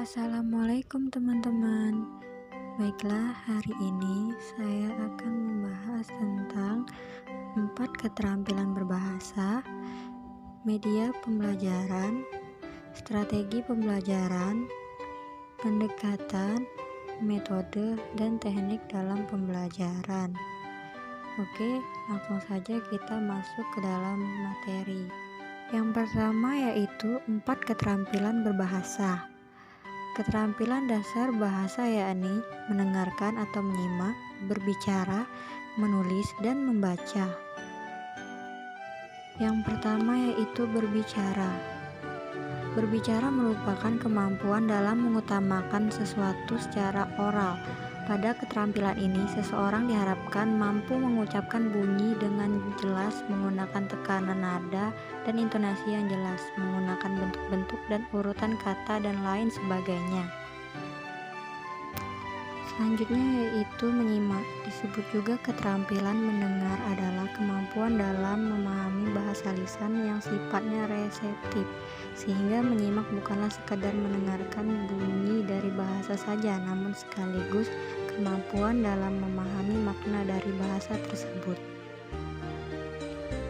Assalamualaikum teman-teman. Baiklah, hari ini saya akan membahas tentang 4 keterampilan berbahasa, media pembelajaran, strategi pembelajaran, pendekatan, metode, dan teknik dalam pembelajaran. Oke, langsung saja kita masuk ke dalam materi. Yang pertama yaitu 4 keterampilan berbahasa. Keterampilan dasar bahasa yakni mendengarkan atau menyimak, berbicara, menulis, dan membaca. Yang pertama yaitu berbicara. Berbicara merupakan kemampuan dalam mengutamakan sesuatu secara oral. Pada keterampilan ini, seseorang diharapkan mampu mengucapkan bunyi dengan jelas menggunakan tekanan nada dan intonasi yang jelas, menggunakan bentuk-bentuk dan urutan kata dan lain sebagainya. Selanjutnya yaitu menyimak. Disebut juga keterampilan mendengar adalah kemampuan dalam memahami bahasa lisan yang sifatnya reseptif, sehingga menyimak bukanlah sekadar mendengarkan bunyi dari bahasa saja, namun sekaligus kemampuan dalam memahami makna dari bahasa tersebut.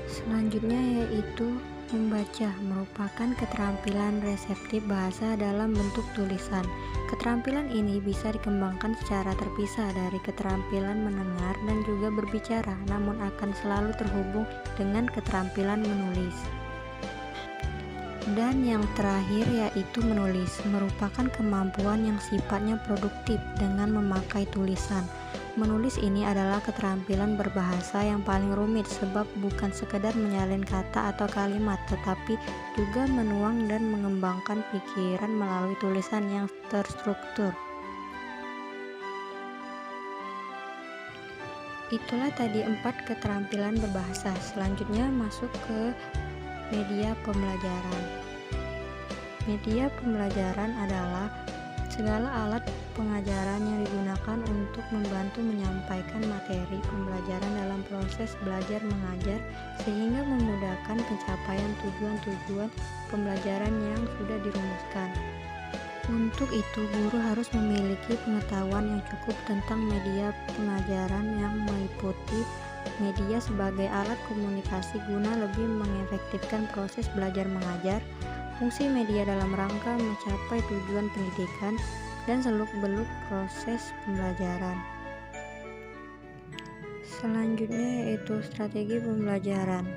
Selanjutnya yaitu membaca, merupakan keterampilan reseptif bahasa dalam bentuk tulisan. Keterampilan ini bisa dikembangkan secara terpisah dari keterampilan mendengar dan juga berbicara, namun akan selalu terhubung dengan keterampilan menulis. Dan yang terakhir yaitu menulis, merupakan kemampuan yang sifatnya produktif dengan memakai tulisan. Menulis ini adalah keterampilan berbahasa yang paling rumit sebab bukan sekedar menyalin kata atau kalimat, tetapi juga menuang dan mengembangkan pikiran melalui tulisan yang terstruktur. Itulah tadi 4 keterampilan berbahasa. Selanjutnya masuk ke media pembelajaran. Media pembelajaran adalah segala alat pengajaran yang digunakan untuk membantu menyampaikan materi pembelajaran dalam proses belajar mengajar sehingga memudahkan pencapaian tujuan-tujuan pembelajaran yang sudah dirumuskan. Untuk itu, guru harus memiliki pengetahuan yang cukup tentang media pengajaran yang meliputi media sebagai alat komunikasi guna lebih mengefektifkan proses belajar mengajar, fungsi media dalam rangka mencapai tujuan pendidikan, dan seluk-beluk proses pembelajaran. Selanjutnya yaitu strategi pembelajaran.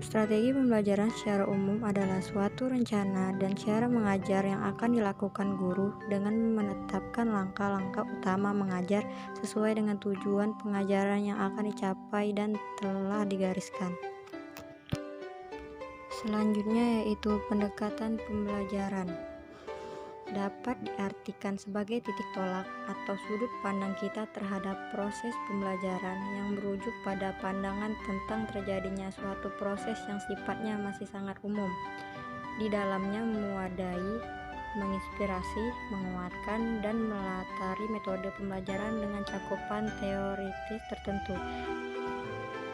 Strategi pembelajaran secara umum adalah suatu rencana dan cara mengajar yang akan dilakukan guru dengan menetapkan langkah-langkah utama mengajar sesuai dengan tujuan pengajaran yang akan dicapai dan telah digariskan. Selanjutnya yaitu pendekatan pembelajaran. Dapat diartikan sebagai titik tolak atau sudut pandang kita terhadap proses pembelajaran yang merujuk pada pandangan tentang terjadinya suatu proses yang sifatnya masih sangat umum. Di dalamnya mewadai, menginspirasi, menguatkan, dan melatari metode pembelajaran dengan cakupan teoritis tertentu.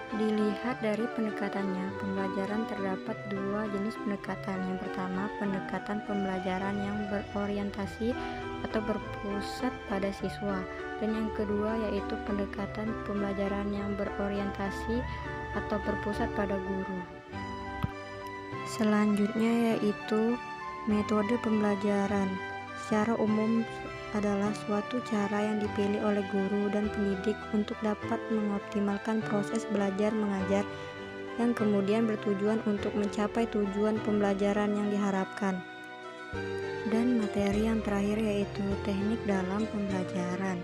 Dilihat dari pendekatannya, pembelajaran terdapat 2 jenis pendekatan. Yang pertama, pendekatan pembelajaran yang berorientasi atau berpusat pada siswa, dan yang kedua yaitu pendekatan pembelajaran yang berorientasi atau berpusat pada guru. Selanjutnya yaitu metode pembelajaran. Secara umum adalah suatu cara yang dipilih oleh guru dan pendidik untuk dapat mengoptimalkan proses belajar mengajar yang kemudian bertujuan untuk mencapai tujuan pembelajaran yang diharapkan. Dan materi yang terakhir yaitu teknik dalam pembelajaran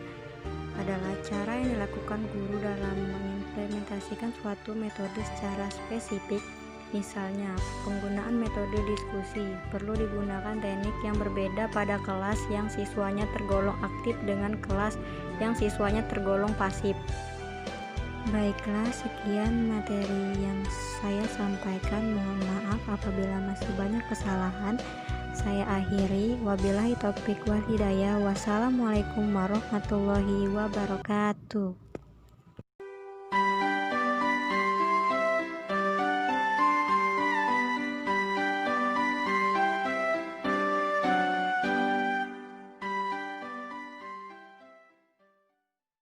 adalah cara yang dilakukan guru dalam mengimplementasikan suatu metode secara spesifik. Misalnya, penggunaan metode diskusi, perlu digunakan teknik yang berbeda pada kelas yang siswanya tergolong aktif dengan kelas yang siswanya tergolong pasif. Baiklah, sekian materi yang saya sampaikan. Mohon maaf apabila masih banyak kesalahan. Saya akhiri. Wabillahi taufiq wal hidayah. Wassalamualaikum warahmatullahi wabarakatuh.